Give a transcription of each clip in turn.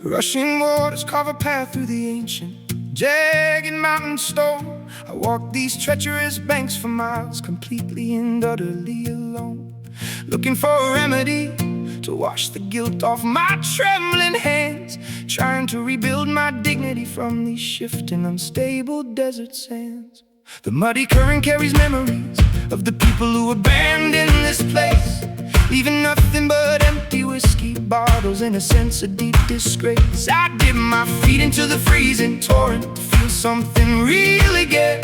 Rushing waters carve a path through the ancient, jagged mountain stone. I walk these treacherous banks for miles, completely and utterly alone, looking for a remedy to wash the guilt off my trembling hands, trying to rebuild my dignity from these shifting, unstable desert sands. The muddy current carries memories of the people who abandoned this place, leaving nothing but empty whiskey bottles and a sense of deep disgrace. I dip my feet into the freezing torrent to feel something real again,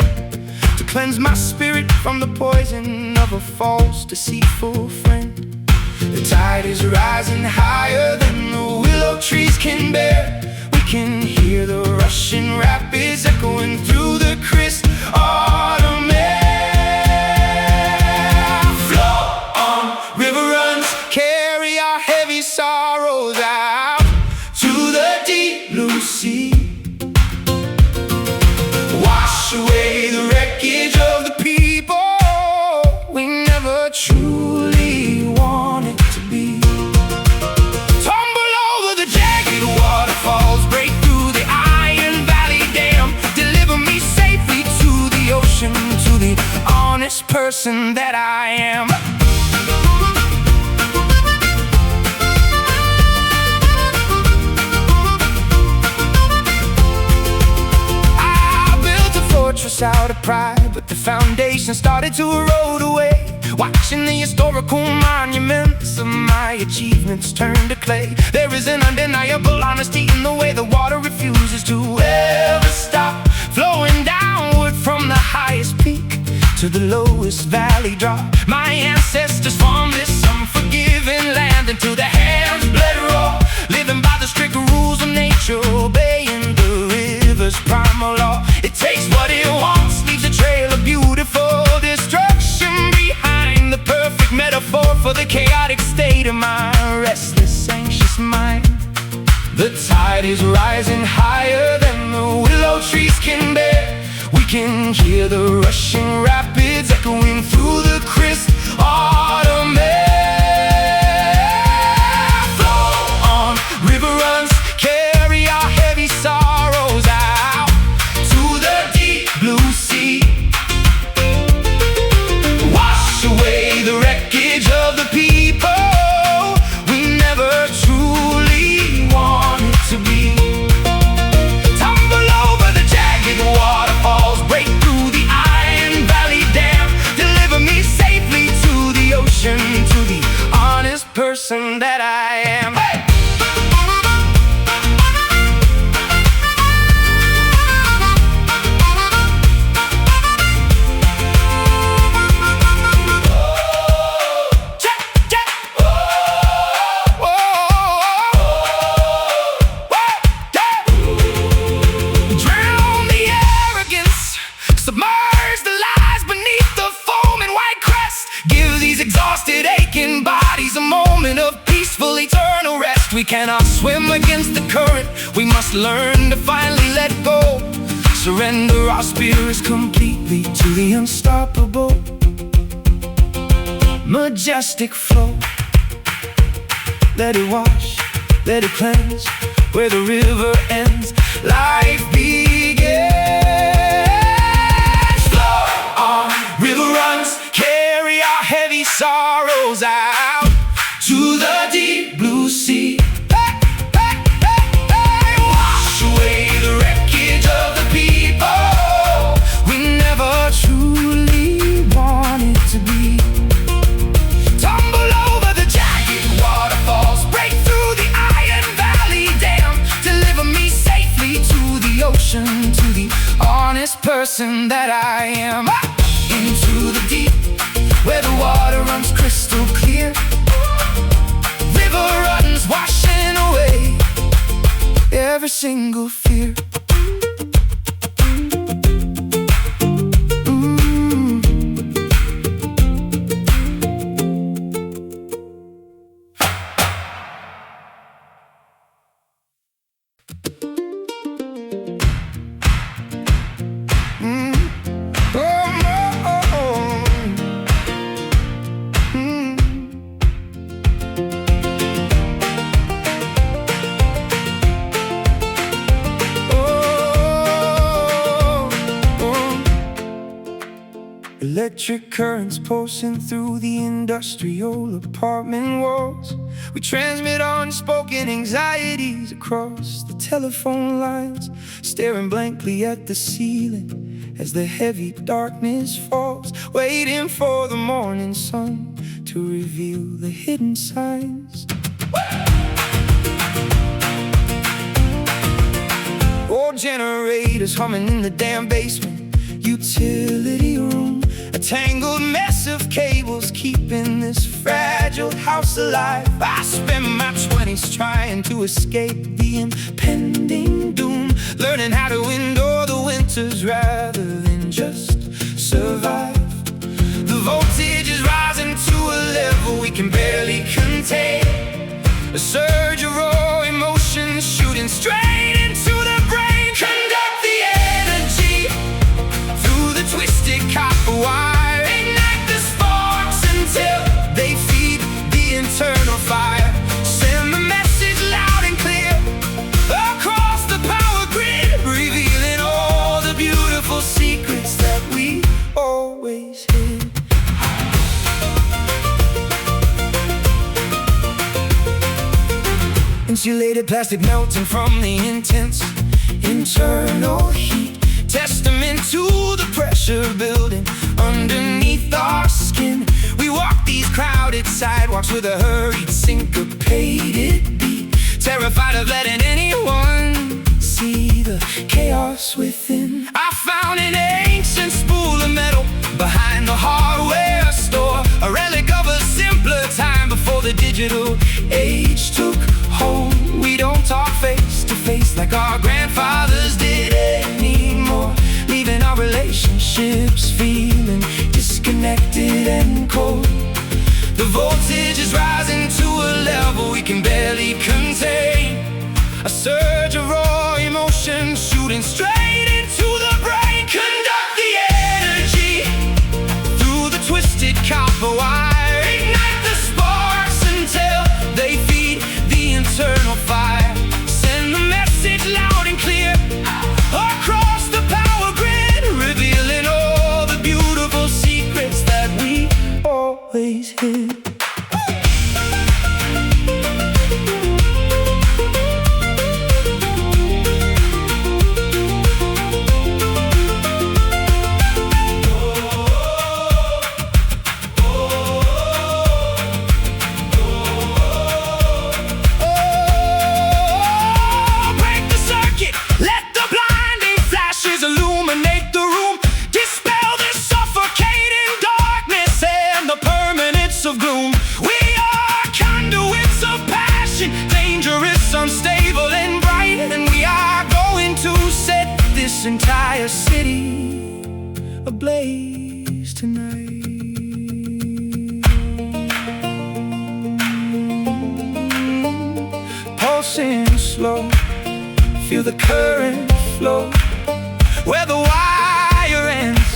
to cleanse my spirit from the poison of a false, deceitful friend. The tide is rising higher than the willow trees can bear. We can hear the rushing rapids echoing through the crisp autumn air. Carry our heavy sorrows out to the deep blue sea. Wash away the wreckage of the people we never truly wanted to be. Tumble over the jagged waterfalls, break through the Iron Valley Dam. Deliver me safely to the ocean, to the honest person that I am. Out of pride, but the foundation started to erode away. Watching the historical monuments of my achievements turn to clay. There is an undeniable honesty in the way the water refuses to ever stop, flowing downward from the highest peak to the lowest valley drop. My ancestors farmed this unforgiving land until their hands bled raw, living by the strict rules of nature, obeying the river's primal law. It takes what it wants, leaves a trail of beautiful destruction behind. The perfect metaphor for the chaotic state of my restless, anxious mind. The tide is rising higher than the willow trees can bear. We can hear the rushing rapids echoing through the crisp autumn air. Flow on, river runs, carry our heavy sorrows out to the deep blue sea. Wash away the wreckage of the people we never truly wanted to be. Tumble over the jagged waterfalls, break through the Iron Valley Dam. Deliver me safely to the ocean, to the honest person that I am. Hey! We cannot swim against the current, we must learn to finally let go. Surrender our spirits completely to the unstoppable, majestic flow. Let it wash, let it cleanse, where the river ends, life begins. Flow on, river runs, carry our heavy sorrows out to the deep blue sea. Wash away the wreckage of the people we never truly wanted to be. Tumble over the jagged waterfalls, break through the Iron Valley Dam. Deliver me safely to the ocean, electric currents pulsing through the industrial apartment walls. We transmit unspoken anxieties across the telephone lines, staring blankly at the ceiling as the heavy darkness falls, waiting for the morning sun to reveal the hidden signs. Old generators humming in the damn basement utility room, a tangled mess of cables keeping this fragile house alive. I spent my 20s trying to escape the impending doom, learning how to endure the winters rather than just survive. The voltage is rising to a level we can barely contain, a surge of raw emotions shooting straight into the brain. Conduct the energy through the twisted copper wire, ignite the sparks until they feed the internal fire. Send the message loud and clear across the power grid, revealing all the beautiful secrets that we always hid. Insulated plastic melting from the intense internal heat, testament to the pressure building underneath our skin. We walk these crowded sidewalks with a hurried, syncopated beat, terrified of letting anyone see the chaos within. I found an ancient spool of metal behind the hardware store, a relic of a simpler time before the digital age took hold. We don't talk face to face like our grandfathers did anymore, leaving our relationships feeling disconnected and cold. The voltage is rising to a level we can barely contain, a surge of raw emotion shooting straight into the brain. Conduct the energy through the twisted copper wire, ignite the sparks until they feed the internal fire. Send the message loud and clear across the power grid, revealing all the beautiful secrets that we always hid. Of gloom, we are conduits of passion, dangerous, unstable, and bright, and we are going to set this entire city ablaze tonight. Pulsing slow, feel the current flow where the wire ends.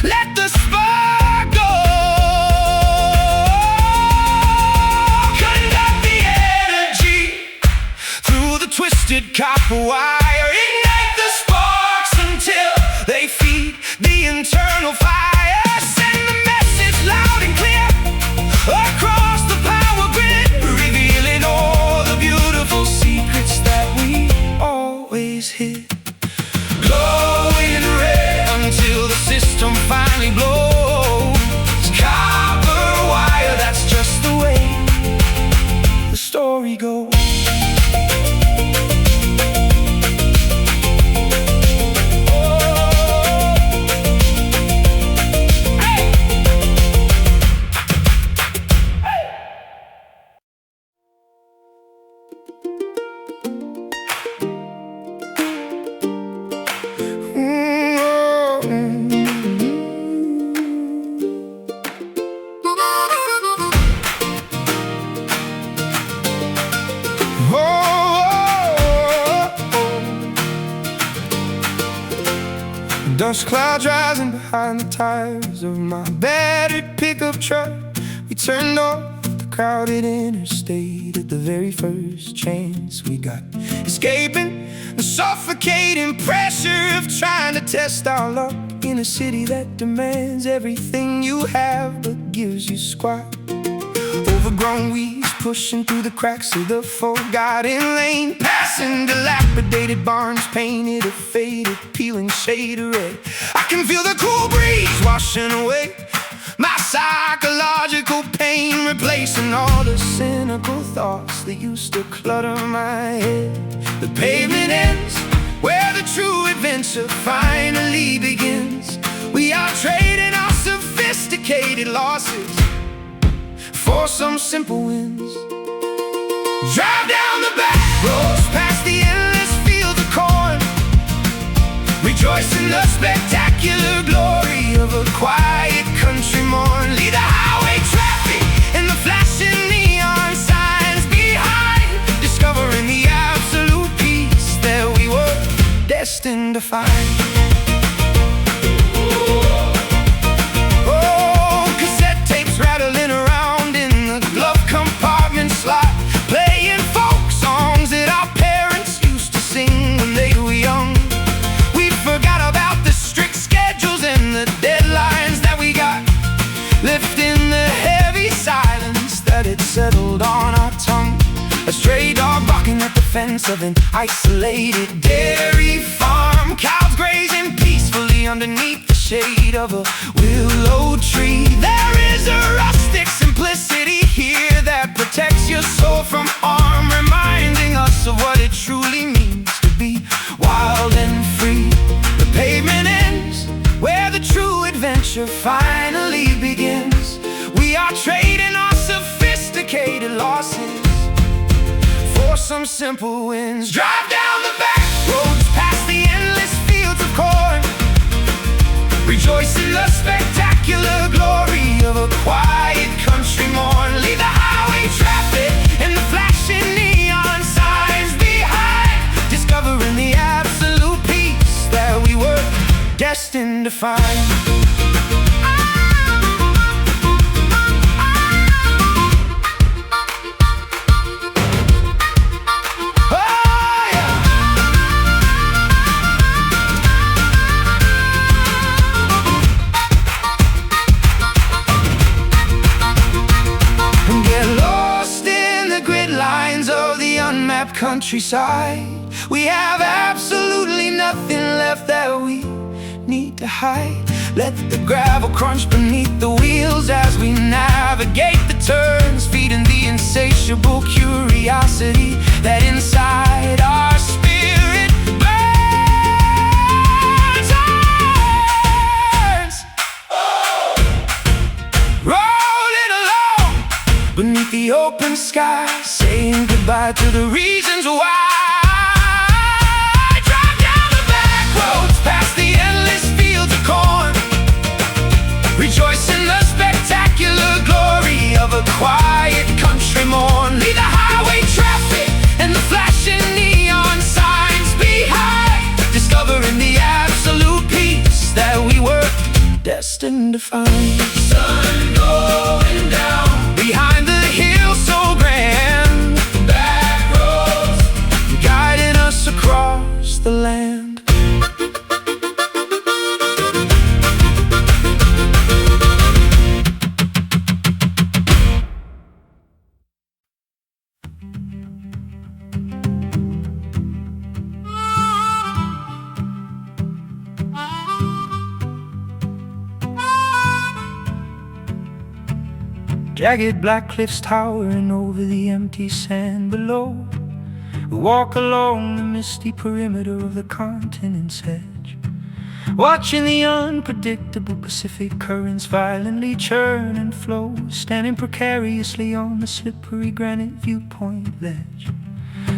Let the spark go. Twisted copper wire, ignite the sparks until they feed the internal fire. Send the message loud and clear across the power grid, revealing all the beautiful secrets that we always hid. Glowing red until the system finally blows. Copper wire, that's just the way the story goes. Dust clouds rising behind the tires of my battered pickup truck. We turned off the crowded interstate at the very first chance we got, escaping the suffocating pressure of trying to test our luck in a city that demands everything you have but gives you squat. Overgrown weeds pushing through the cracks of the forgotten lane, passing dilapidated barns painted a faded, peeling shade of red. I can feel the cool breeze washing away my psychological pain, replacing all the cynical thoughts that used to clutter my head. The pavement ends where the true adventure finally begins. We are trading our sophisticated losses for some simple wins. Drive down the back roads past the endless fields of corn, rejoice in the spectacular glory of a quiet country morn. Leave the highway traffic and the flashing neon signs behind, discovering the absolute peace that we were destined to find. Oh, cassette tapes rattling around in the glove compartment slot, playing folk songs that our parents used to sing when they were young. We forgot about the strict schedules and the deadlines that we got, lifting the heavy silence that had settled on our tongue. A stray dog barking at the fence of an isolated dairy farm, cows grazing peacefully underneath the shade of a willow tree. There is a rustic simplicity here that protects your soul from harm, reminding us of what it truly means to be wild and free. The pavement ends where the true adventure finally begins. We are trading our sophisticated losses for some simple wins. Drive down the back roads past the endless fields of corn, rejoice in the spectacular glory of a quiet country morn. Leave the highway traffic and the flashing neon signs behind, discovering the absolute peace that we were destined to find. Countryside, we have absolutely nothing left that we need to hide. Let the gravel crunch beneath the wheels as we navigate the turns, feeding the insatiable curiosity that inside our spirit burns. Rolling along beneath the open sky, saying goodbye to the reasons why. Drive down the back roads past the endless fields of corn, rejoice in the spectacular glory of a quiet country morn. Leave the highway traffic and the flashing neon signs behind, discovering the absolute peace that we were destined to find. Sun going down behind the hill so grand, back roads guiding us across the land. Jagged black cliffs towering over the empty sand below. We walk along the misty perimeter of the continent's edge, watching the unpredictable Pacific currents violently churn and flow, standing precariously on the slippery granite viewpoint ledge.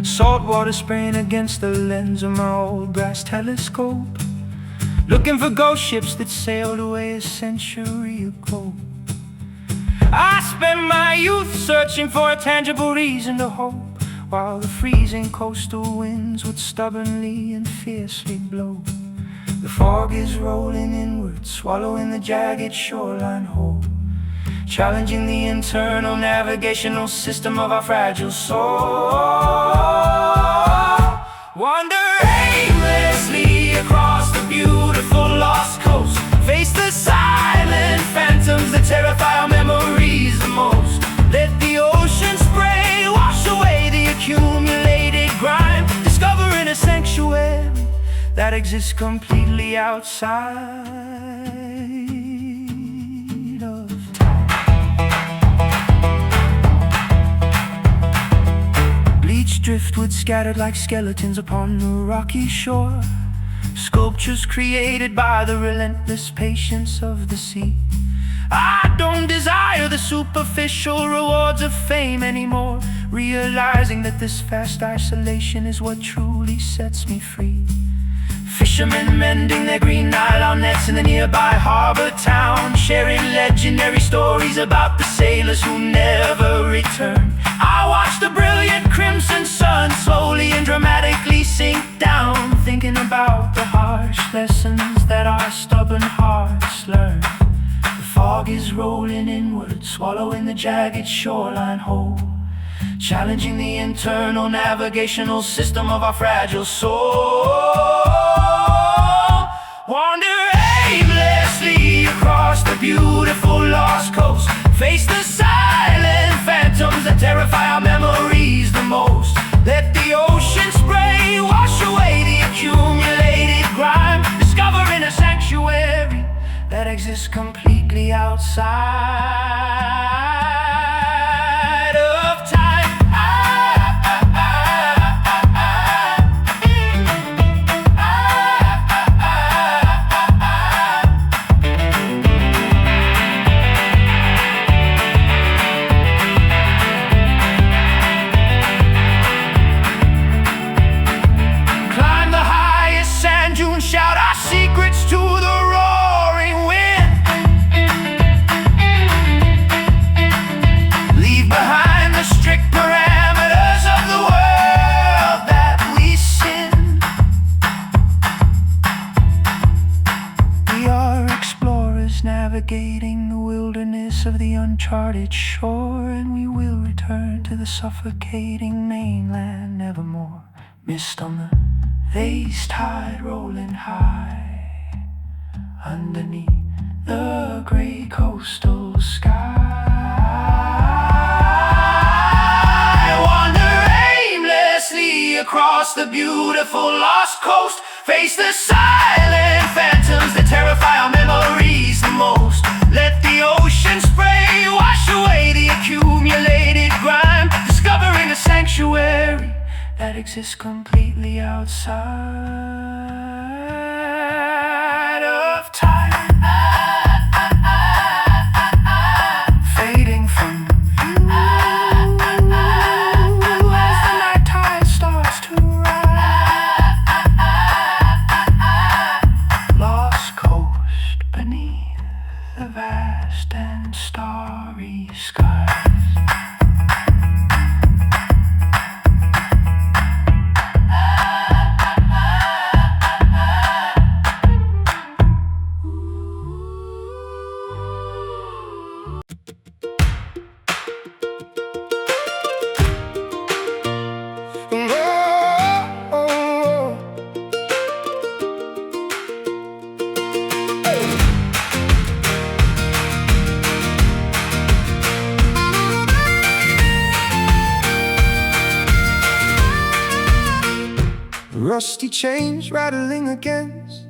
Salt water spraying against the lens of my old brass telescope, looking for ghost ships that sailed away a century ago. I spent my youth searching for a tangible reason to hope, while the freezing coastal winds would stubbornly and fiercely blow. The fog is rolling inward, swallowing the jagged shoreline whole, challenging the internal navigational system of our fragile soul. Wander aimlessly across the beautiful lost coast, exists completely outside of time. Bleached driftwood scattered like skeletons upon the rocky shore, sculptures created by the relentless patience of the sea. I don't desire the superficial rewards of fame anymore, realizing that this vast isolation is what truly sets me free. Fishermen mending their green nylon nets in the nearby harbor town, sharing legendary stories about the sailors who never returned. I watch the brilliant crimson sun slowly and dramatically sink down, thinking about the harsh lessons that our stubborn hearts learn. The fog is rolling inward, swallowing the jagged shoreline whole, challenging the internal navigational system of our fragile soul. Wander aimlessly across the beautiful lost coast, face the silent phantoms that terrify our memories the most. Let the ocean spray wash away the accumulated grime, discovering a sanctuary that exists completely outside of time. Climb the highest sand dunes, shout our secrets to the roaring wind. Leave behind the strict parameters of the world that we sin. We are explorers navigating the wilderness of the uncharted shore, and we will return to the suffocating mainland nevermore. Mist on the vase tide rolling high underneath the gray coastal sky. Wander aimlessly across the beautiful lost coast, face the silent phantoms that terrify our memories the most. Let the ocean spray wash away the accumulated grime, discovering a sanctuary that exists completely outside of time. Fading from view as the night tide starts to rise. Lost coast beneath the vast and starry skies. Rusty chains rattling against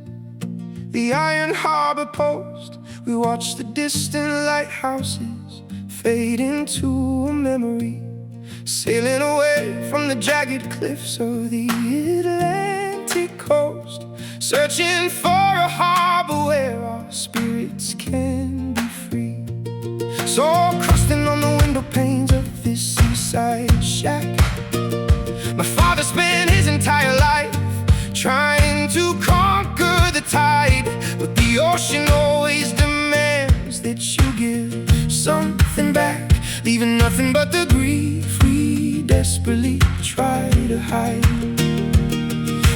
the iron harbor post. We watch the distant lighthouses fade into a memory, sailing away from the jagged cliffs of the Atlantic coast, searching for a harbor where our spirits can be free. So crusting on the window panes of this seaside shack, my father spent his entire life trying to conquer the tide, but the ocean always demands that you give something back, leaving nothing but the grief we desperately try to hide.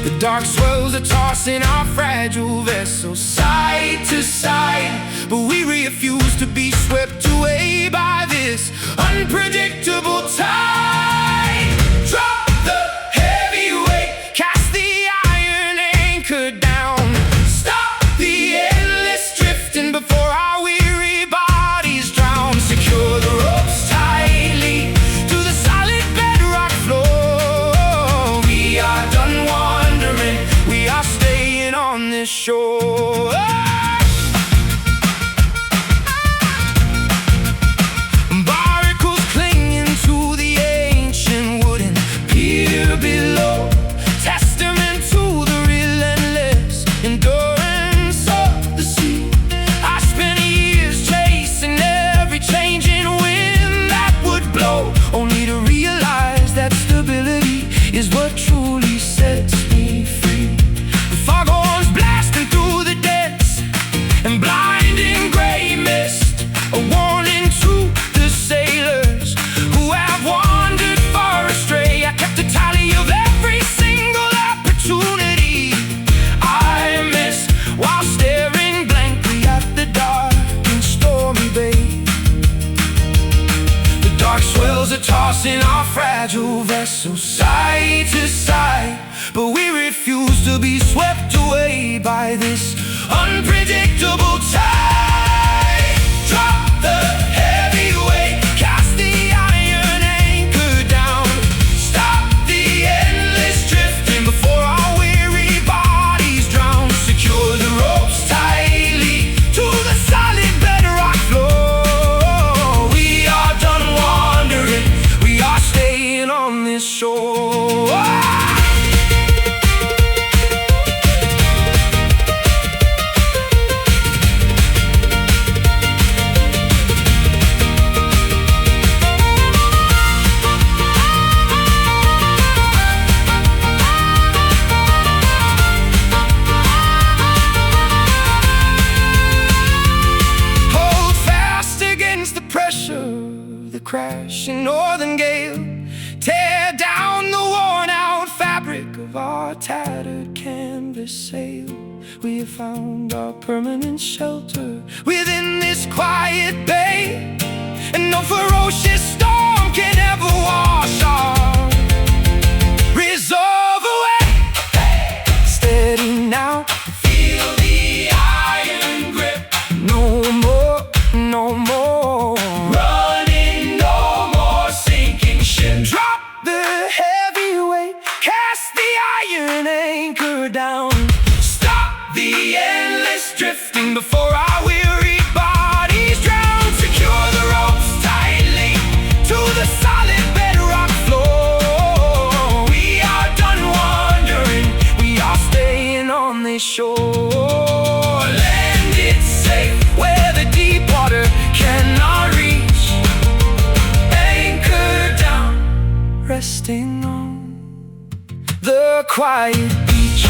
The dark swells are tossing our fragile vessel side to side, but we refuse to be swept away by this unpredictable tide. Drop the heavy weight, cast the iron anchor down, stop the endless drifting before our weary bodies drown. Secure the ropes tightly to the solid bedrock floor. We are done wandering, we are staying are tossing our fragile vessels side to side, but we refuse to be swept away by this unpredictable tide. Drop the heavy weight, cast the iron anchor down, stop the endless drifting before our weary bodies drown. Secure the ropes tightly to the solid bedrock floor. We are done wandering, we are staying on this shore. Crashing northern gale, tear down the worn-out fabric of our tattered canvas sail. We have found our permanent shelter within this quiet bay, and no ferocious storm can ever wash our resolve away. Steady now, feel the iron grip. No more, no more. Drop the heavy weight, cast the iron anchor down, stop the endless drifting before our weary bodies drown. Secure the ropes tightly to the solid bedrock floor. We are done wandering, we are staying on this shore. Landed safe where the deep water cannot reach, resting on the quiet beach.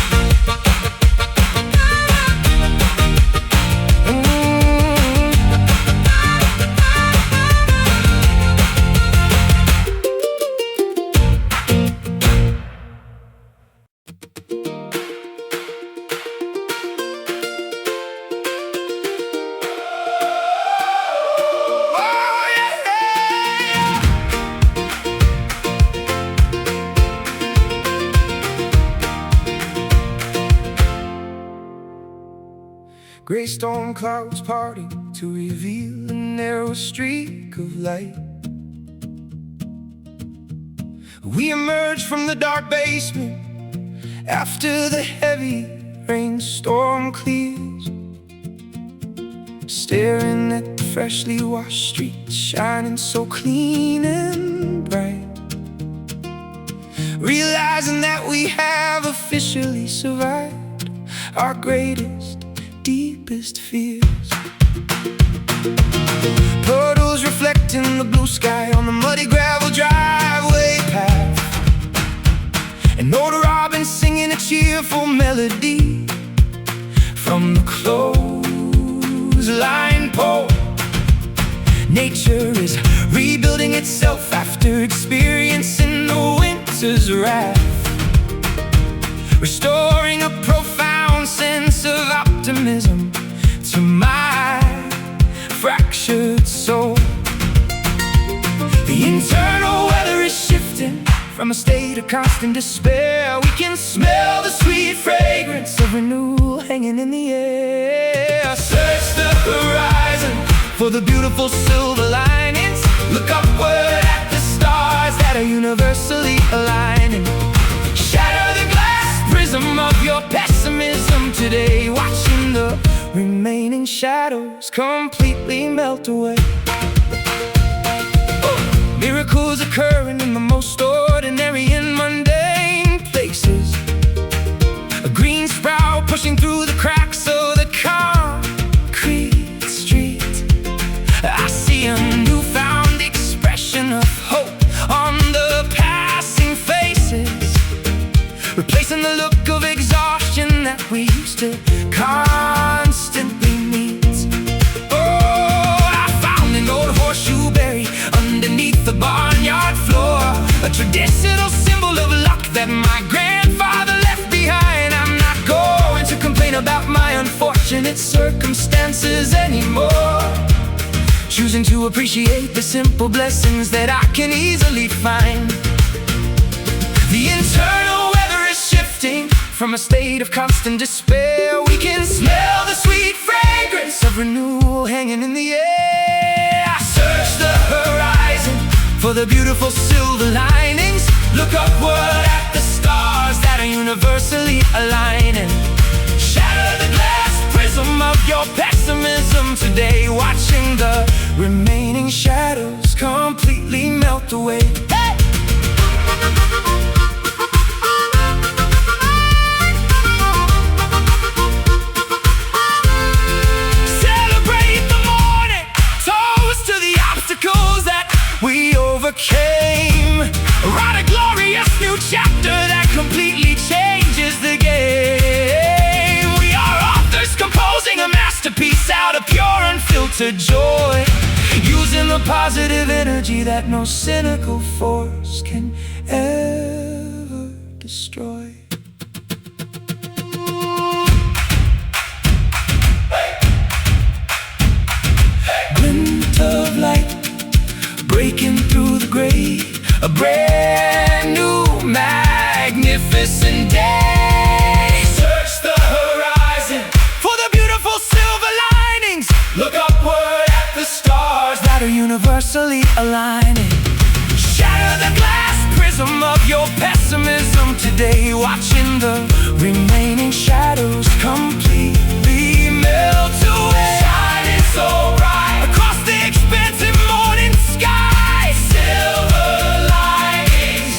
Gray storm clouds parting to reveal a narrow streak of light. We emerge from the dark basement after the heavy rainstorm clears, staring at the freshly washed streets shining so clean and bright, realizing that we have officially survived our greatest, deepest fears. Puddles reflecting the blue sky on the muddy gravel driveway path, an old robin singing a cheerful melody from the clothesline pole. Nature is rebuilding itself after experiencing the winter's wrath, restoring a profound sense of optimism to my fractured soul. The internal weather is shifting from a state of constant despair. We can smell the sweet fragrance of renewal hanging in the air. Search the horizon for the beautiful silver linings. Look upward at the stars that are universally aligning. Shatter the glass prism of your pessimism today, watching the remaining shadows completely melt away. Miracles occurring in the most ordinary and mundane places. A green sprout pushing through the cracks of the concrete street. I see a newfound expression of hope on the passing faces, replacing the look of exhaustion that we used to constantly meet. Oh, I found an old horseshoe buried underneath the barnyard floor, a traditional symbol of luck that my grandfather left behind. I'm not going to complain about my unfortunate circumstances anymore. choosing to appreciate the simple blessings that I can easily find. The internal weather is shifting from a state of constant despair. We can smell the sweet fragrance of renewal hanging in the air. I search the horizon for the beautiful silver linings. Look upward at the stars that are universally aligning. Shatter the glass prism of your pessimism today, watching the remaining shadows completely melt away. Hey! Celebrate the morning, toast to the obstacles that we overcame. Write a glorious new chapter that completely changes the game. We are authors composing a masterpiece out of pure unfiltered joy, using the positive energy that no cynical force can ever destroy. Glint of light breaking through the gray, a brand new magnificent day. Search the horizon for the beautiful silver linings. Look upward at the stars that are universally aligning. Shatter the glass prism of your pessimism today, watching the remaining shadows completely melt away. Shining so bright across the expansive morning sky. Silver linings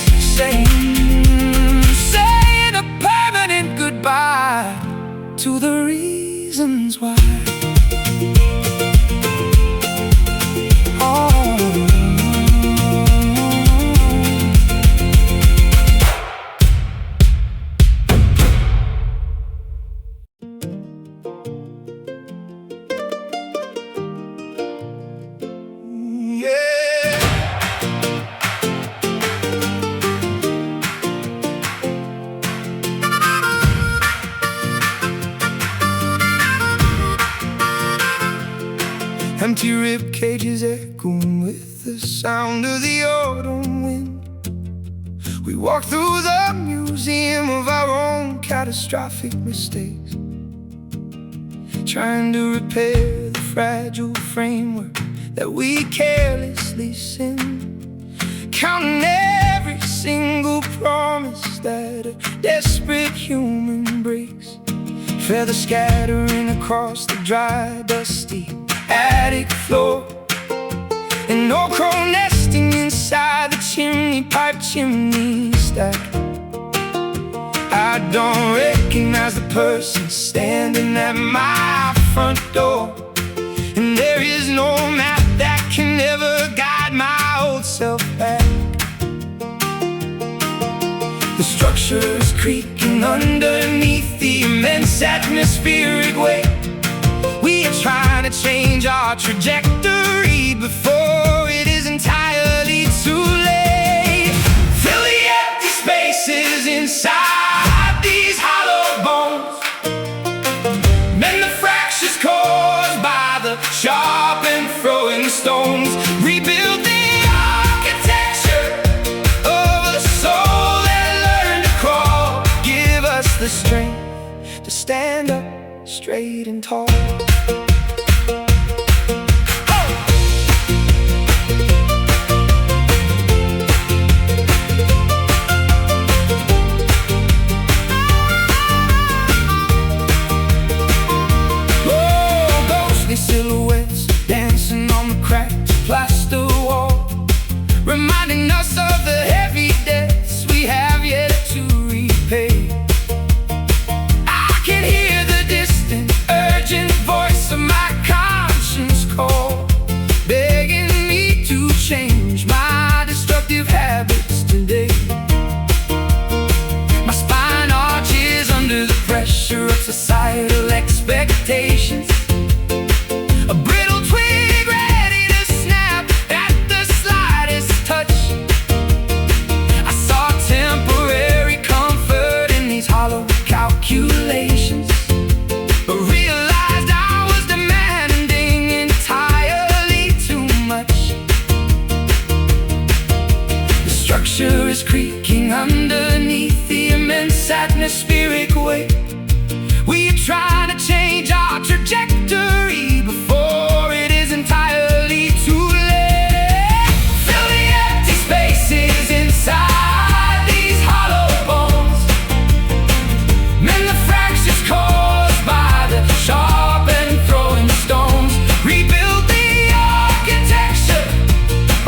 saying a permanent goodbye to the reasons why. Empty rib cages echoing with the sound of the autumn wind. We walk through the museum of our own catastrophic mistakes, trying to repair the fragile framework that we carelessly sinned, counting every single promise that a desperate human breaks. Feathers scattering across the dry, dusty attic floor, and no crow nesting inside the chimney pipe chimney stack. I don't recognize the person standing at my front door, and there is no map that can ever guide my old self back. The structure is creaking underneath the immense atmospheric weight. We are trying to change our trajectory before it is entirely too late. Fill the empty spaces inside these hollow bones, mend the fractures caused by the sharp and throwing stones. Rebuild the architecture of a soul that learned to crawl. Give us the strength to stand up straight and tall. Silhouettes dancing on the cracked plaster wall, reminding us of the heavy debts we have yet to repay. I can hear the distant, urgent voice of my conscience call, begging me to change my destructive habits today. My spine arches under the pressure of societal expectations. A brittle twig ready to snap at the slightest touch. I saw temporary comfort in these hollow calculations, but realized I was demanding entirely too awake. We are trying to change our trajectory before it is entirely too late. Fill the empty spaces inside these hollow bones. Mend the fractures caused by the sharp and throwing stones. Rebuild the architecture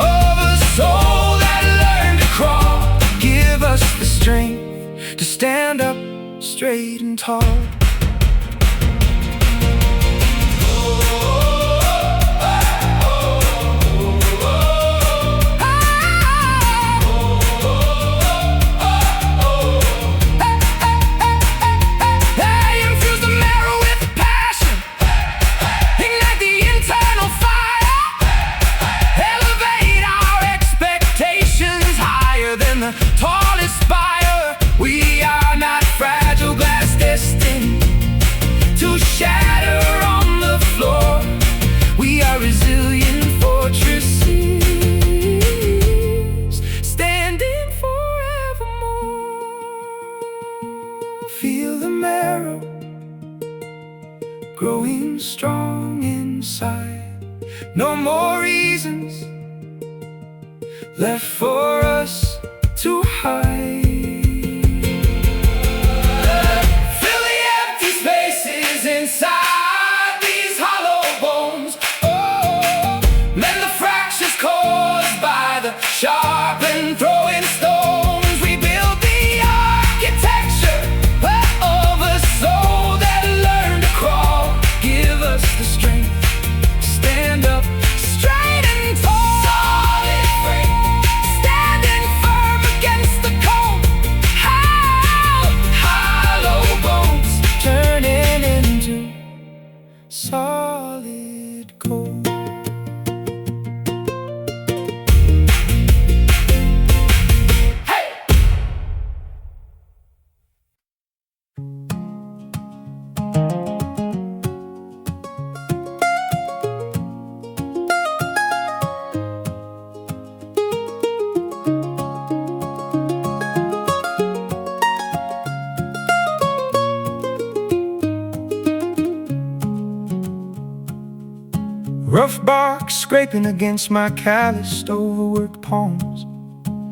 of a soul that learned to crawl. Give us the strength to stand up straight and tall. Tallest spire, we are not fragile glass destined to shatter on the floor. We are resilient fortresses, standing forevermore. Feel the marrow growing strong inside. No more reasons left for us to hide. Fill the empty spaces inside these hollow bones. Oh, mend the fractures caused by the sharp and throwing stones. Rebuild the architecture of a soul that learned to crawl. Give us the strength to stand up straight and tall. Solid frame, standing firm against the cold. Hollow bones turning into solid gold. Hey! Rough bark scraping against my calloused, overworked palms,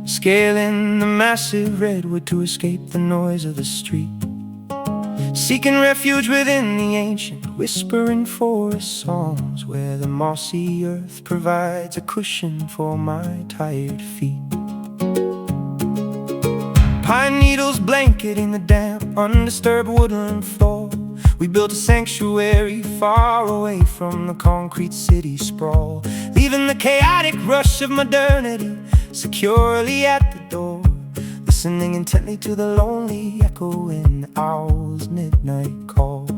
scaling the massive redwood to escape the noise of the street, seeking refuge within the ancient whispering forest songs, where the mossy earth provides a cushion for my tired feet. Pine needles blanketing the damp, undisturbed woodland floor. We built a sanctuary far away from the concrete city sprawl, leaving the chaotic rush of modernity securely at the door, listening intently to the lonely echo in the owl's midnight call.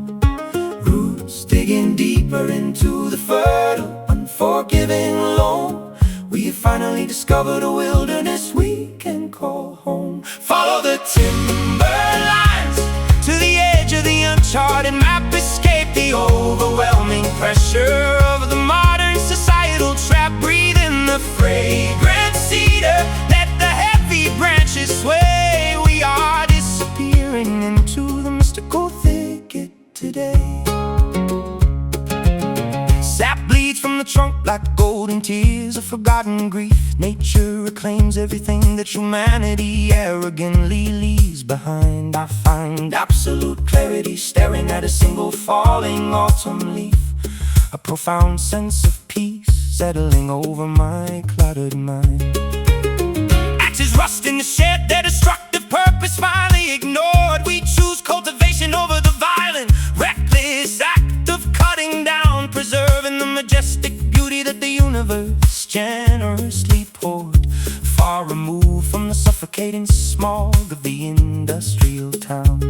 Roots digging deeper into the fertile, unforgiving loam. We have finally discovered a wilderness we can call home. Follow the timber lines to the edge of the uncharted map, escape the overwhelming pressure of the modern societal trap. Breathe in the fragrant cedar, let the heavy branches sway. We are disappearing into the mystical thicket today. Sap bleeds from the trunk like golden tears of forgotten grief. Nature reclaims everything that humanity arrogantly leaves behind. I find absolute clarity staring at a single falling autumn leaf, a profound sense of peace settling over my cluttered mind. Axes rust in the shed, their destructive purpose finally ignored. We choose cultivation over the violent, reckless act of cutting down, preserving the majestic beauty that the universe generously poured, far removed from the suffocating smog of the industrial town.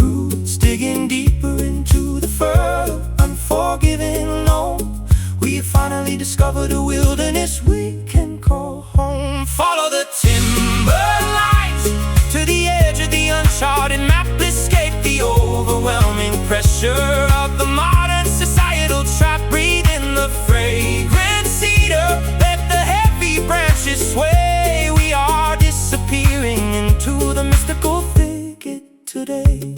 Roots digging deeper into the fertile, unforgiving loam. We have finally discovered a wilderness we can call home. Follow the timber lines to the edge of the uncharted map, escape the overwhelming pressure of the modern societal trap. Breathe in the fragrant cedar, let the heavy branches sway. We are disappearing into the mystical thicket today.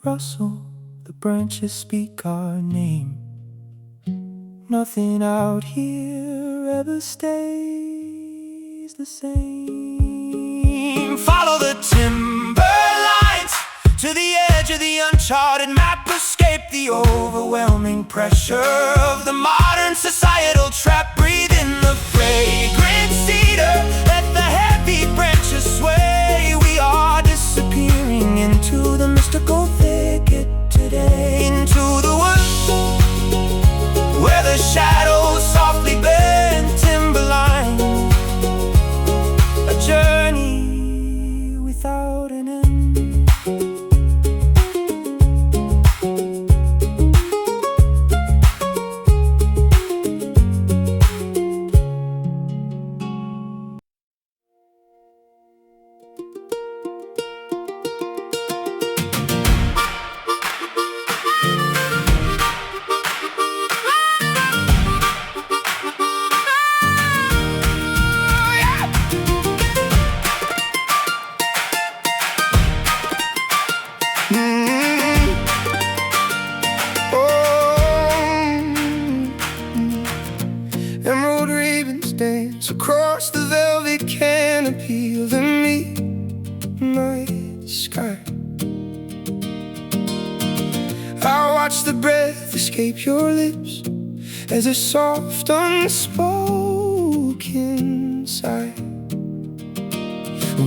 rustle, the branches speak our name. Nothing out here ever stays the same. Follow the timber lines to the edge of the uncharted map. Escape the overwhelming pressure of the modern societal trap. Breathe in the fragrant cedar, let the heavy branches sway. We are disappearing into the mystical thicket today. Into the woods where the shadows softly bend. Timberline, a journey without an end. Emerald ravens dance across the velvet canopy of the midnight sky. I watch the breath escape your lips as a soft, unspoken sigh.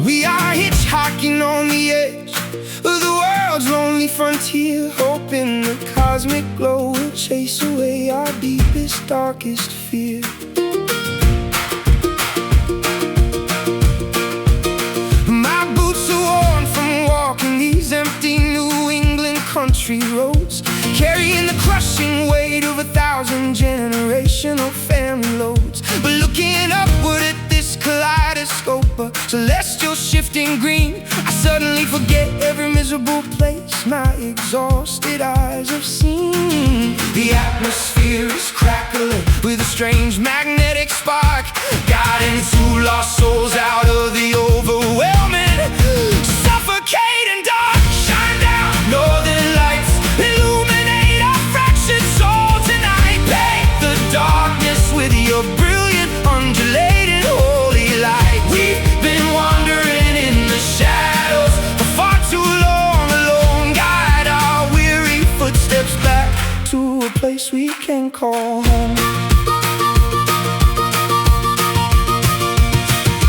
We are hitchhiking on the edge of the world's lonely frontier, hoping the cosmic glow will chase away our deepest, darkest fear. My boots are worn from walking these empty New England country roads, carrying the crushing weight of 1,000 generational family loads. But looking upward at this kaleidoscope, a celestial shifting green, I suddenly forget every miserable place my exhausted eyes have seen. The atmosphere is crackling with a strange magnetic spark, guiding two lost souls out of the overwhelming, suffocating dark. Shine down, northern lights, illuminate our fractured soul tonight. Paint the darkness with your brilliant, undulating, holy light. We've been wandering in the shadows for far too long alone. Guide our weary footsteps back to a place we can call home.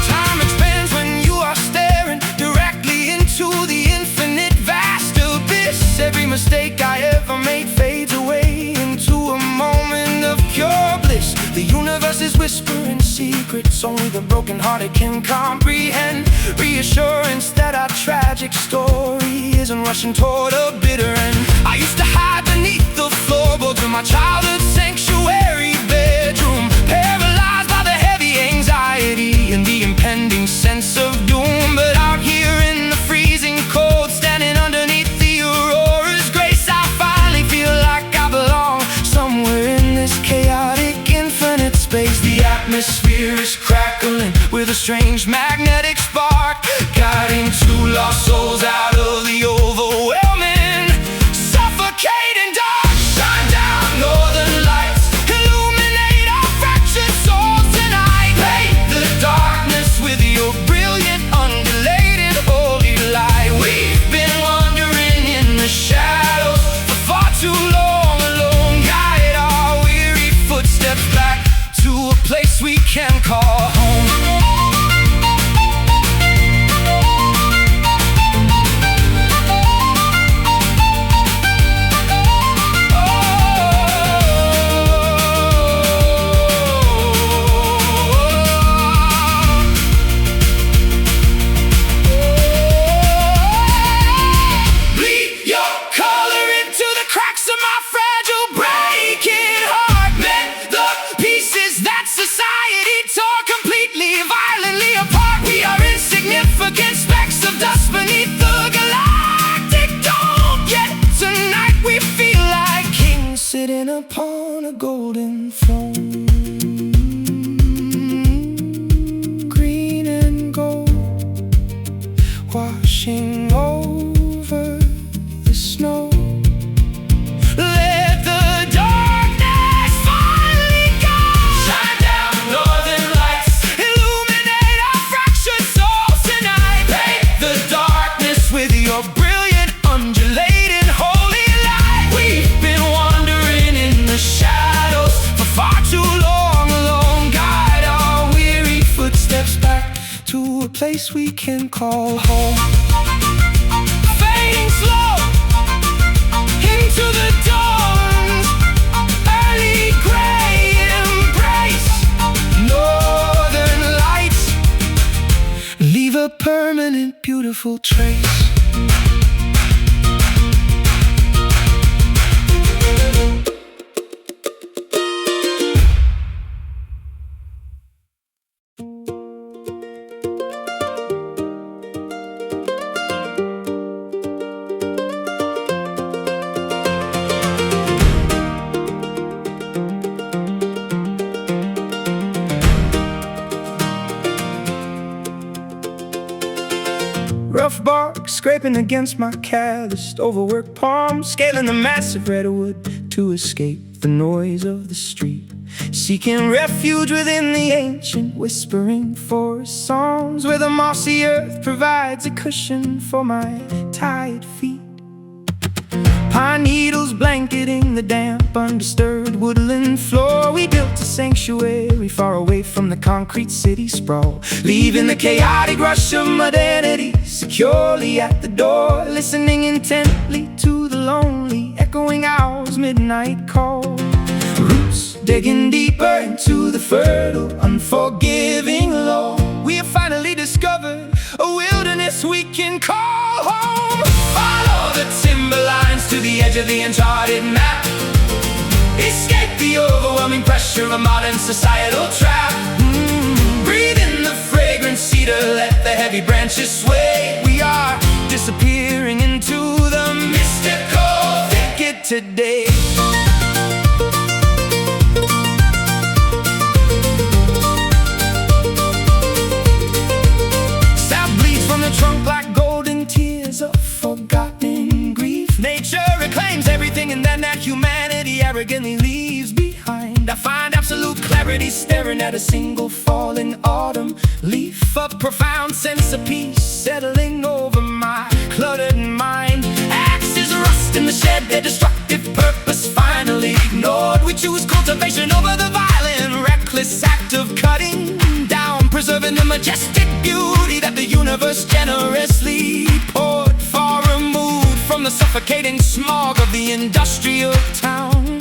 Time expands when you are staring directly into the infinite vast abyss. Every mistake I ever made fades away into a moment of pure bliss. The universe is whispering secrets only the brokenhearted can comprehend. Reassurance that our tragic story isn't rushing toward a bitter end. I used to hide beneath the floorboards of my childhood sanctuary bedroom, paralyzed by the heavy anxiety and the impending sense of doom. But out here in the freezing cold, standing underneath the aurora's grace, I finally feel like I belong somewhere in this chaotic infinite space. The atmosphere is crackling with a strange magnetic spark, guiding two lost souls out of the overwhelming, suffocating dark. Shine down, northern lights, illuminate our fractured souls tonight. Paint the darkness with your brilliant, undulating, holy light. We've been wandering in the shadows for far too long alone. Guide our weary footsteps back to a place we can call home. Bleed your color into the cracks of my fragile, breaking heart. Mend the pieces that society tore complete. place we can call home. Fading slow into the dawn's early gray embrace. Northern lights leave a permanent, beautiful trace. Rough bark scraping against my calloused, overworked palms, scaling the massive redwood to escape the noise of the street, seeking refuge within the ancient whispering forest songs, where the mossy earth provides a cushion for my tired feet. Pine needles blanketing the damp, undisturbed woodland floor, we built a sanctuary far away from the concrete city sprawl, leaving the chaotic rush of modernity securely at the door, listening intently to the lonely echoing owl's midnight call. Roots digging deeper into the fertile, unforgiving lawn, we have finally discovered a wilderness we can call home. Follow the timberlines to the edge of the uncharted map, escape the overwhelming pressure of modern societal trap. Breathe in the fragrant cedar, let the heavy branches sway. We are disappearing into the mystical thicket today. Sap bleeds from the trunk like golden tears of forgotten grief. Nature reclaims everything, and then that humanity arrogantly leaves behind. I find absolute clarity staring at a single fallen autumn leaf, a profound sense of peace settling over my cluttered mind. Axes rust in the shed, their destructive purpose finally ignored. We choose cultivation over the violent, reckless act of cutting down, preserving the majestic beauty that the universe generously poured, far removed from the suffocating smog of the industrial town.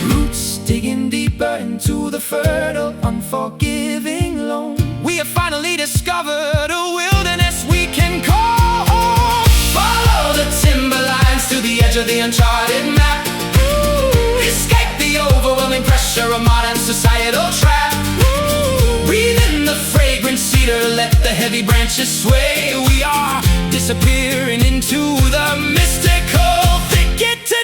Roots digging deeper into the fertile, unforgiving loam, we have finally discovered a wilderness we can call home. Follow the timberlines to the edge of the uncharted map, escape the overwhelming pressure of modern societal trap. Breathe in the fragrant cedar, let the heavy branches sway. We are disappearing into the mystical thicket today.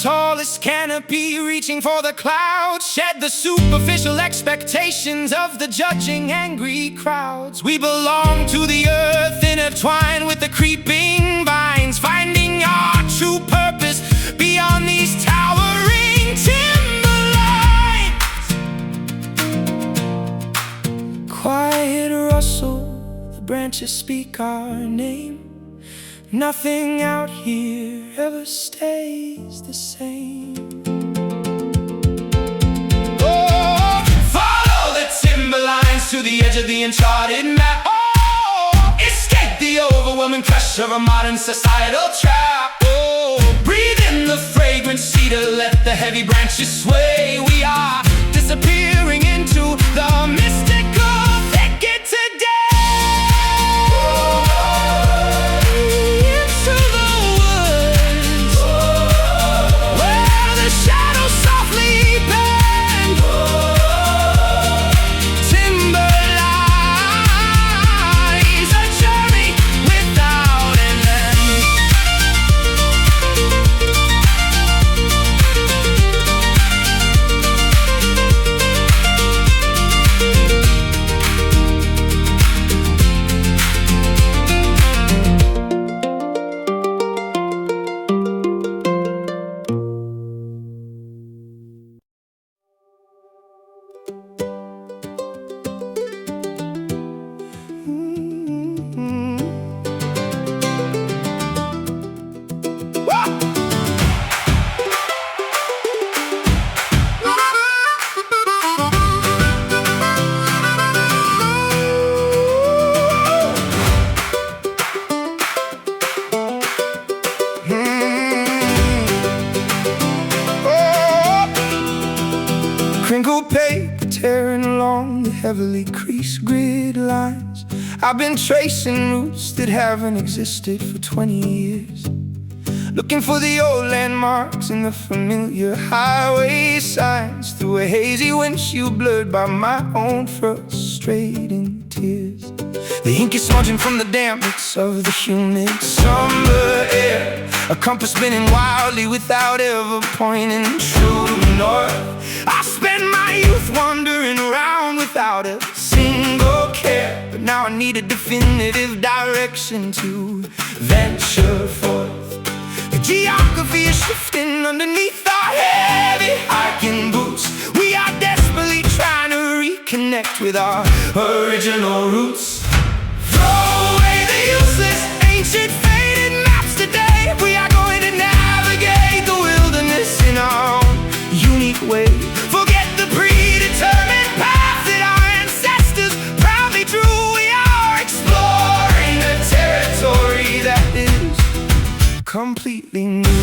Tallest canopy reaching for the clouds, shed the superficial expectations of the judging angry crowds. We belong to the earth, intertwined with the creeping vines, finding our true purpose beyond these towering timberlines. Quiet rustle, the branches speak our name. Nothing out here ever stays the same. Oh, follow the timberlines to the edge of the uncharted map. Oh, escape the overwhelming pressure of a modern societal trap. Oh, breathe in the fragrant cedar, let the heavy branches sway. We are disappearing into the mystical thicket today. Illegal paper tearing along the heavily creased grid lines. I've been tracing routes that haven't existed for 20 years, looking for the old landmarks and the familiar highway signs through a hazy windshield blurred by my own frustrating tears. The ink is smudging from the dampness of the humid summer air, a compass spinning wildly without ever pointing true north. I spent my youth wandering around without a single care, but now I need a definitive direction to venture forth. The geography is shifting underneath our heavy hiking boots. We are desperately trying to reconnect with our original roots. Throw away the useless, ancient, faded maps today. We are going to navigate the wilderness in our own unique way. Forget the predetermined path that our ancestors proudly drew. We are exploring a territory that is completely new.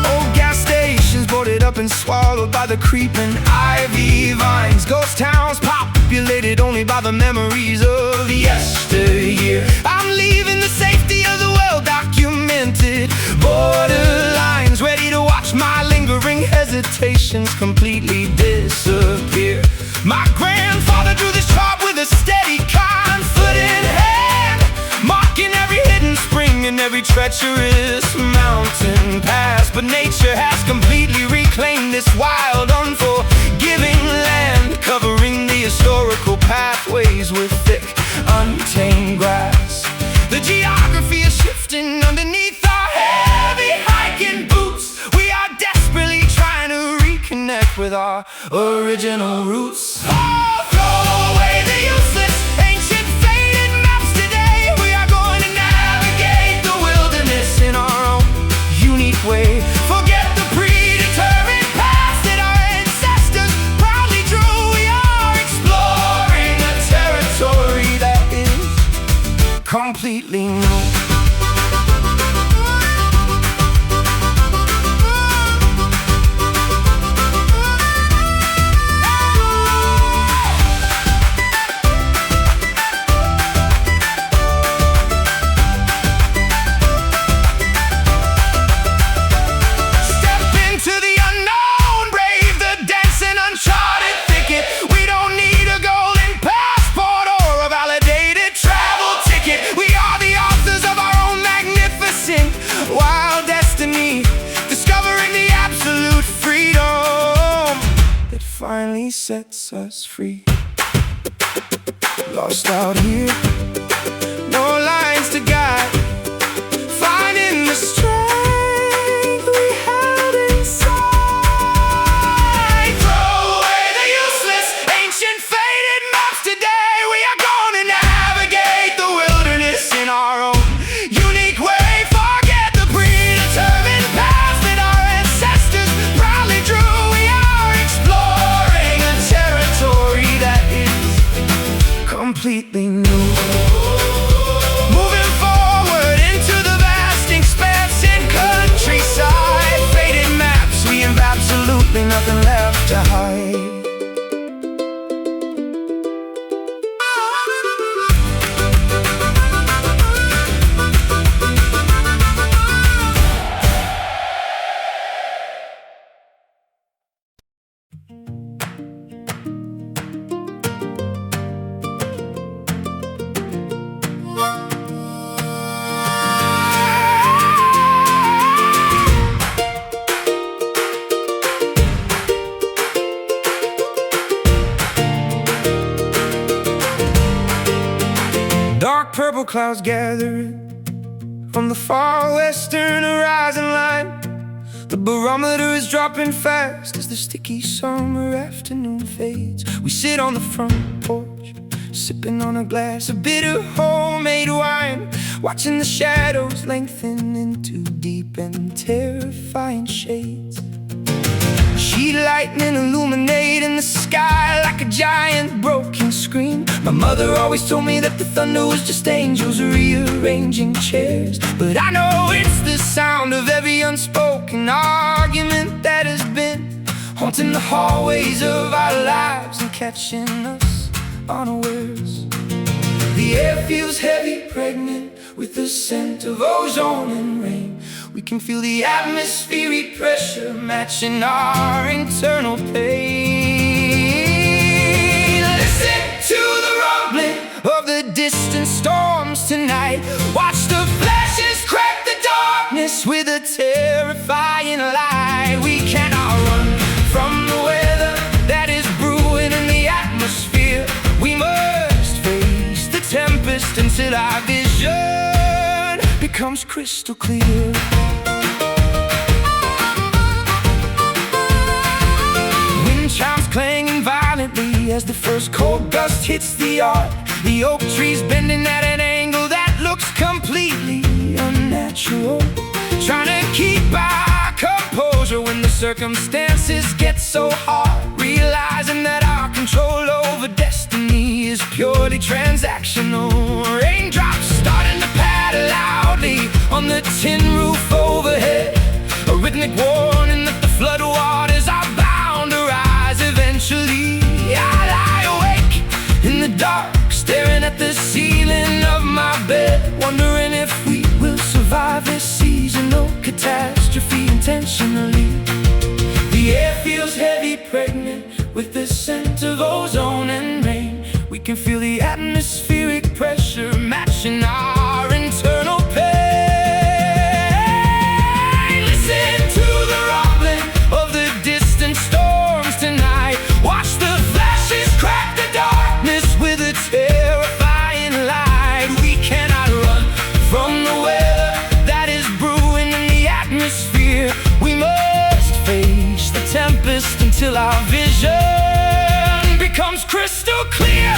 Old gas stations boarded up and swallowed by the creeping ivy vines. Ghost towns populated only by the memories of yesteryear. I'm leaving the safety of the well-documented borderlines, ready to watch my lingering hesitations completely disappear. My grandfather drew this chart with a steady, confident hand, marking every hidden spring and every treacherous mountain pass. But nature has completely reclaimed this wild, unforgiving land, covering the historical pathways with thick, untamed grass. The geography is shifting underneath our heavy hiking boots. We are desperately trying to reconnect with our original roots. Oh, throw away the useless, ancient, faded maps today. We are going to navigate the wilderness in our own unique way. Forget the predetermined paths that our ancestors proudly drew. We are exploring a territory that is completely new. Finally sets us free. Lost out here, no lines to guide, finding the strength we held inside. Throw away the useless, ancient, faded maps today. We are going to navigate the wilderness in our own unique way. Forget the predetermined paths that our ancestors proudly drew. We are exploring a territory that is completely new. Moving forward into the vast expanse and countryside. Faded maps, we have absolutely nothing left to hide. Dark purple clouds gathering from the far western horizon line. The barometer is dropping fast as the sticky summer afternoon fades. We sit on the front porch, sipping on a glass of bitter homemade wine, watching the shadows lengthen into deep and terrifying shades. Sheet lightning illuminating the sky like a giant broken screen. My mother always told me that the thunder was just angels rearranging chairs, but I know it's the sound of every unspoken argument that has been haunting the hallways of our lives and catching us unawares. The air feels heavy, pregnant with the scent of ozone and rain. We can feel the atmospheric pressure matching our internal pain. Listen to the rumbling of the distant storms tonight. Watch the flashes crack the darkness with a terrifying light. We cannot run from the weather that is brewing in the atmosphere. We must face the tempest until our vision becomes crystal clear. Wind chimes clanging violently as the first cold gust hits the yard. The oak trees bending at an angle that looks completely unnatural. Trying to keep our composure when the circumstances get so hard. Realizing that our control over destiny is purely transactional. Raindrops starting to patter loudly on the tin roof overhead. A rhythmic warning that the floodwaters are bound to rise eventually. I lie awake in the dark, staring at the ceiling of my bed, wondering if we will survive this seasonal catastrophe intentionally. The air feels heavy, pregnant with the scent of ozone and rain. We can feel the atmospheric pressure matching our internal pain. Listen to the rumbling of the distant storms tonight. Watch the flashes crack the darkness with a terrifying light. We cannot run from the weather that is brewing in the atmosphere. We must face the tempest until our vision becomes crystal clear.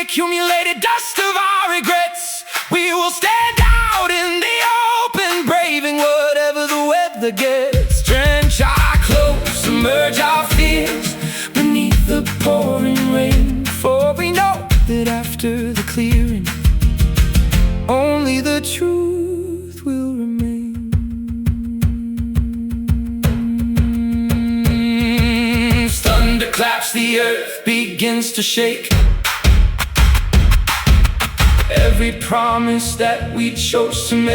Accumulated dust of our regrets. We will stand out in the open, braving whatever the weather gets. Drench our clothes, submerge our fears beneath the pouring rain. For we know that after the clearing, only the truth will remain. Thunder claps, the earth begins to shake. Every promise that we chose to make.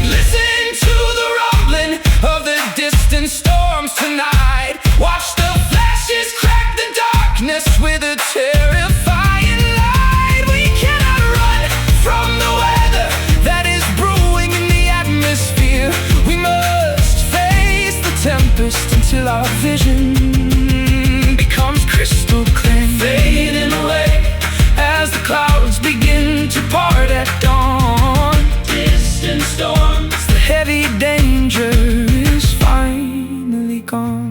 Listen to the rumbling of the distant storms tonight. Watch the flashes crack the darkness with a terrifying light. We cannot run from the weather that is brewing in the atmosphere. We must face the tempest until our vision becomes crystal clear. Fading away as the clouds begin to part at dawn. Distant storms, the heavy danger is finally gone.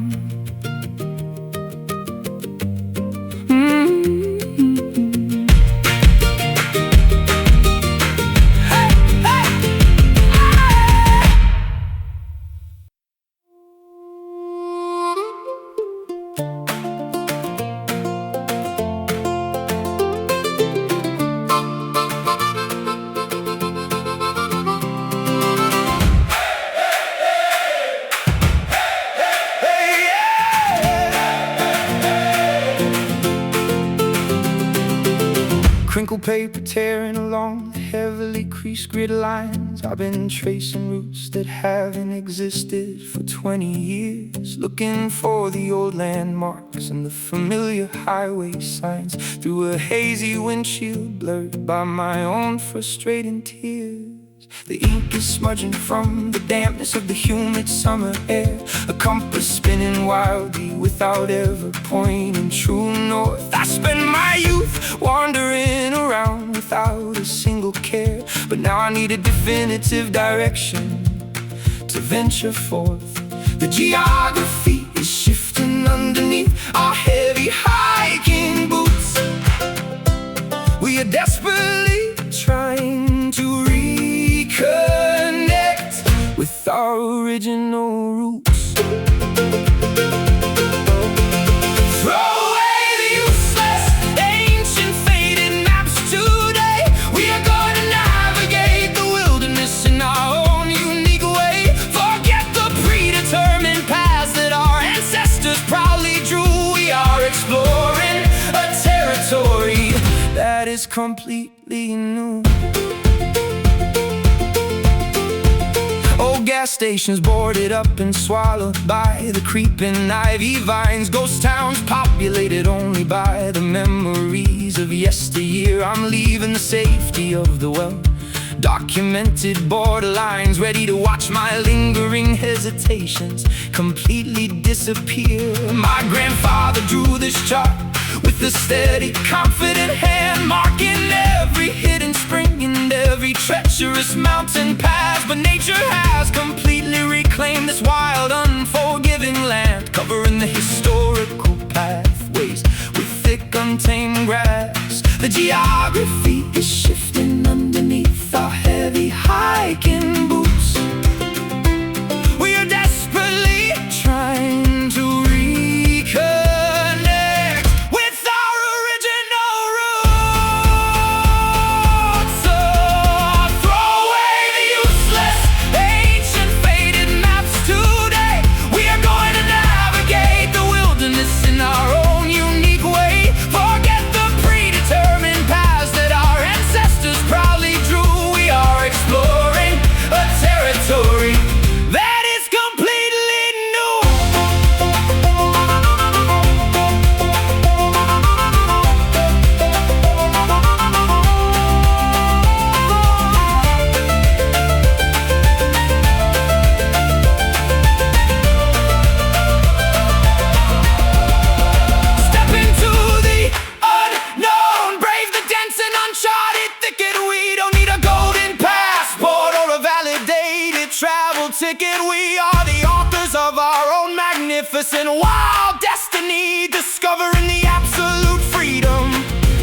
Crinkled paper tearing along the heavily creased grid lines. I've been tracing routes that haven't existed for 20 years, looking for the old landmarks and the familiar highway signs through a hazy windshield blurred by my own frustrating tears. The ink is smudging from the dampness of the humid summer air. A compass spinning wildly without ever pointing true north. I spent my youth wandering around without a single care, but now I need a definitive direction to venture forth. The geography is shifting underneath our heavy hiking boots. We are desperately trying to reconnect with our original roots. Throw away the useless, ancient, faded maps today. We are going to navigate the wilderness in our own unique way. Forget the predetermined paths that our ancestors proudly drew. We are exploring a territory that is completely new. Old gas stations boarded up and swallowed by the creeping ivy vines. Ghost towns populated only by the memories of yesteryear. I'm leaving the safety of the well-documented borderlines, ready to watch my lingering hesitations completely disappear. My grandfather drew this chart with a steady, confident hand, marking every hidden spring and every treacherous mountain pass. But nature has completely reclaimed this wild, unforgiving land, covering the historical pathways with thick, untamed grass. The geography is shifting underneath our heavy hiking boots. We are desperately trying to reconnect with our original roots. Throw away the useless, ancient, faded maps today. We are going to navigate the wilderness in our own unique way. Forget the predetermined paths that our ancestors proudly drew. We are exploring a territory that is completely new. Step into the unknown, brave the dense and uncharted thicket. We don't need a golden passport or a validated travel ticket. We are the authors of our own magnificent wild destiny, discovering the absolute freedom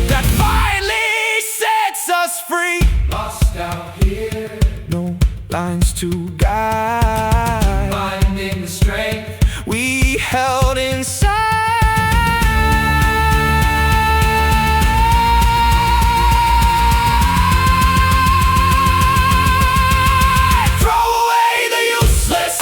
that finally sets us free. Lost out here, no lines to guide, finding the strength we held inside. Throw away the useless,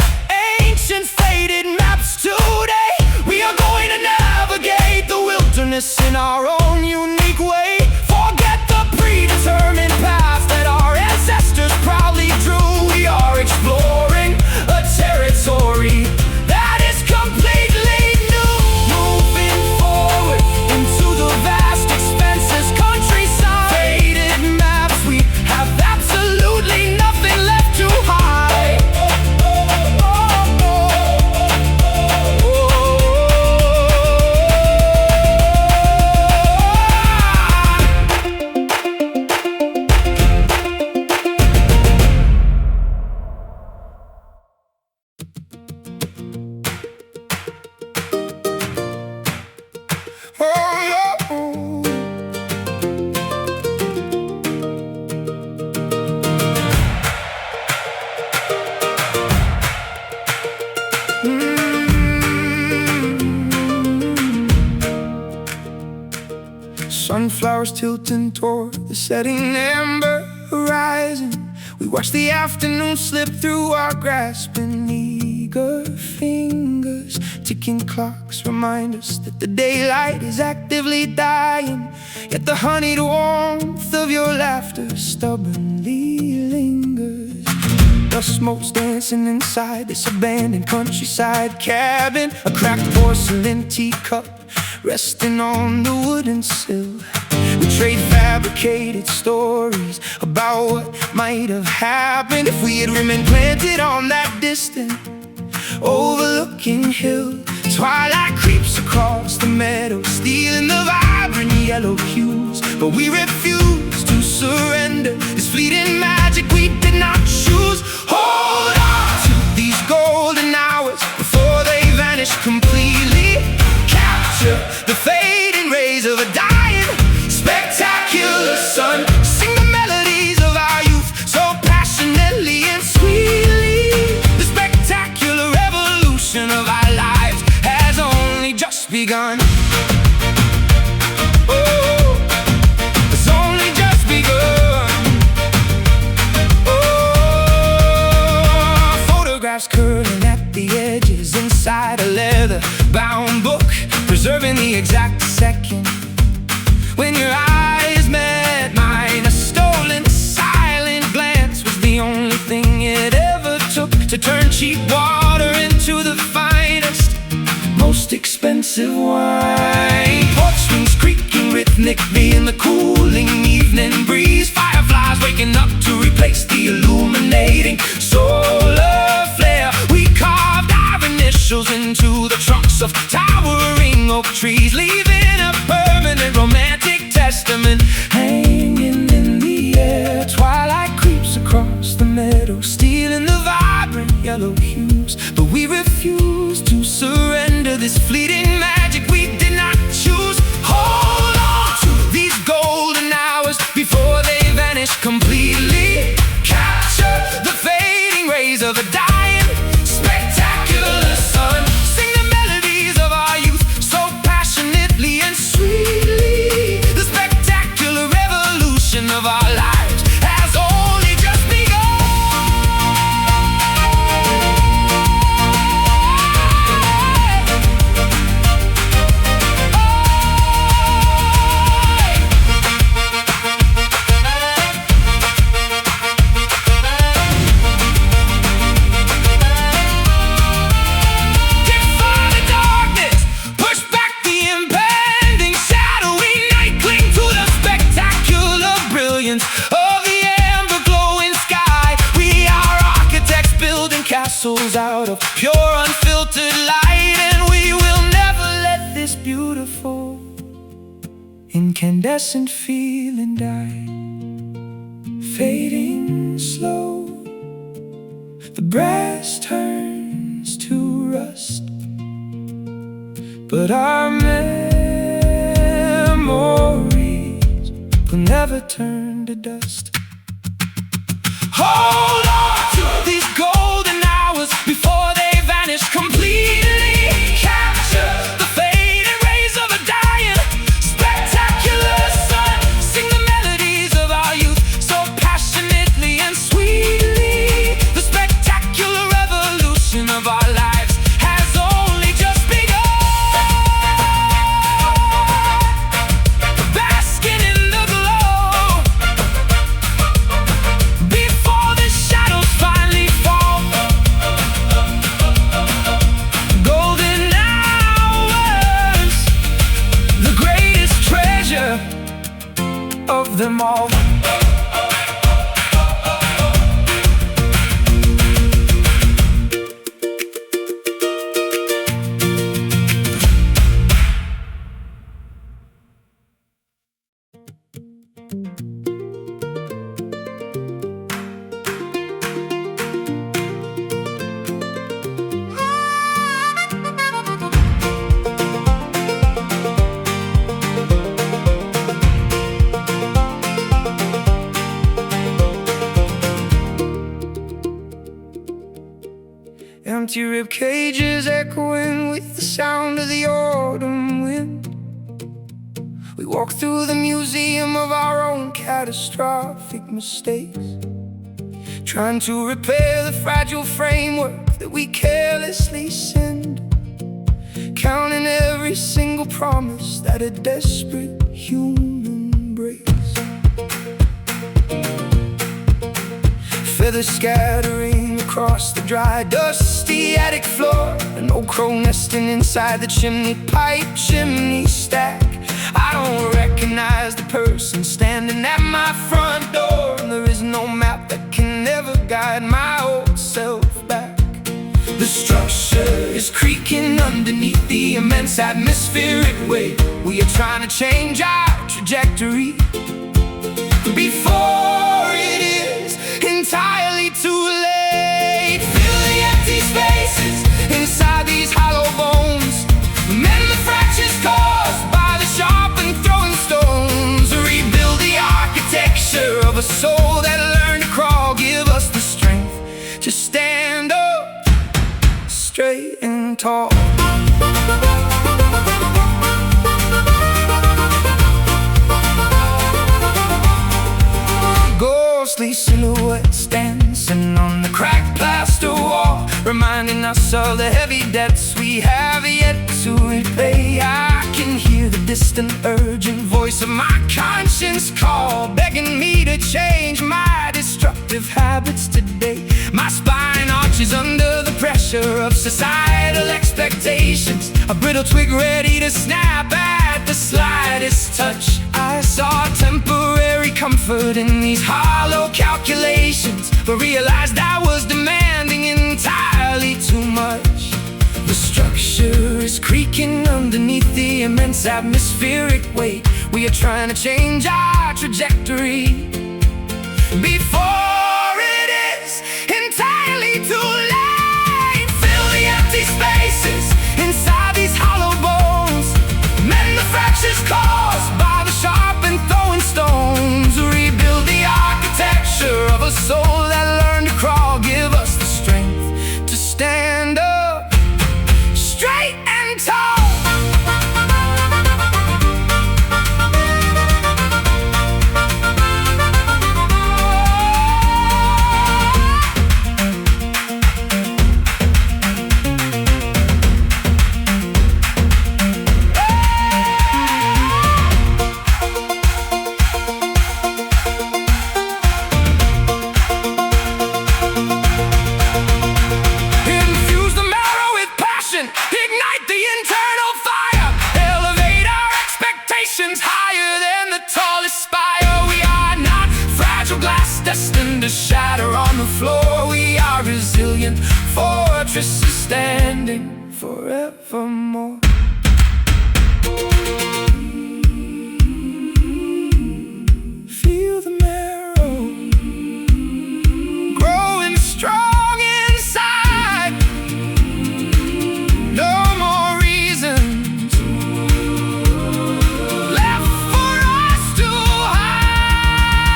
ancient, faded maps today. We are going to navigate the wilderness in our own unique way. Forget the predetermined paths that our ancestors proudly drew. We are exploring a territory that is completely new. Moving forward into the vast expanses, countryside, faded maps. We have absolutely nothing left to hide. Sunflowers tilting toward the setting ember horizon. We watch the afternoon slip through our grasping eager fingers. Ticking clocks remind us that the daylight is actively dying. Yet the honeyed warmth of your laughter stubbornly lingers. The smoke's dancing inside this abandoned countryside cabin. A cracked porcelain teacup resting on the wooden sill. We trade fabricated stories about what might have happened if we had remained planted on that distant overlooking hill. Twilight creeps across the meadow, stealing the vibrant yellow hues, but we refuse to surrender this fleeting magic we did not choose. Hold on to these golden hours before they vanish completely. Capture the fading rays of a dying, spectacular sun. Sing the melodies of our youth so passionately and sweetly. The spectacular revolution of our lives has only just begun. Oh, it's only just begun. Oh, photographs curling at the edges inside a leather-bound book, preserving the exact second when your eyes met mine. A stolen, silent glance was the only thing it ever took to turn cheap water into the finest, most expensive wine. Porch swings creaking rhythmically in the cooling evening breeze. Fireflies waking up to replace the illuminating solar flare. We carved our initials into the trunks of towering oak trees, leaving a permanent romantic testament hanging in the air. Twilight creeps across the meadow, stealing the vibrant yellow hues, but we refuse to surrender this fleeting magic we did not choose. Hold on to these golden hours before they vanish completely. Capture the fading rays of a dying, spectacular sun. Sing the melodies of our youth so passionately and sweetly. The spectacular revolution of our lives has only just begun. Out of pure unfiltered light, and we will never let this beautiful incandescent feeling die. Fading slow, the brass turns to rust, but our memories will never turn to dust. Hold on to these golden hours before they vanish completely. Capture the fading rays of a dying, spectacular sun. Sing the melodies of our youth so passionately and sweetly. The spectacular revolution of our lives has only just begun. Basking in the glow before the shadows finally fall. Golden hours, the greatest treasure of them all. Empty rib cages echoing with the sound of the autumn wind. We walk through the museum of our own catastrophic mistakes, trying to repair the fragile framework that we carelessly sinned, counting every single promise that a desperate human breaks. Feathers scattering across the dry, dusty attic floor, an old crow nesting inside the chimney pipe chimney stack. I don't recognize the person standing at my front door, and there is no map that can ever guide my old self back. The structure is creaking underneath the immense atmospheric weight. We are trying to change our trajectory before it is entirely too late. Fill the empty spaces inside these hollow bones, mend the fractures caused by the sharp and throwing stones. Rebuild the architecture of a soul that learned to crawl. Give us the strength to stand up straight and tall. Ghostly silhouettes dancing on the cracked plaster wall, reminding us of the heavy debts we have yet to repay. I can hear the distant urgent voice of my conscience call, begging me to change my destructive habits today. My spine arches under the pressure of societal expectations, a brittle twig ready to snap at the slightest touch. I saw temporary comfort in these hollow calculations, but realized I was demanding entirely too much. The structure is creaking underneath the immense atmospheric weight. We are trying to change our trajectory before it is entirely too late. Fill the empty spaces inside these hollow bones, mend the fractures caused by the sharp and throwing stones. Rebuild the architecture of a soul that learned to crawl. Give us the strength to stand up straight and tall. Ignite the internal fire, elevate our expectations higher than the tallest spire. We are not fragile glass destined to shatter on the floor. We are resilient fortresses standing forevermore. Feel the marrow growing strong inside. No more reasons left for us to hide.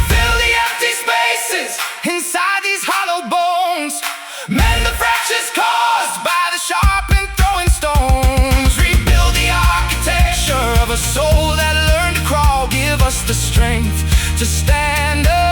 Fill the empty spaces inside these hollow bones, mend the fractures caused by the sharp and throwing stones. Rebuild the architecture of a soul that learned to crawl. Give us the strength to stand up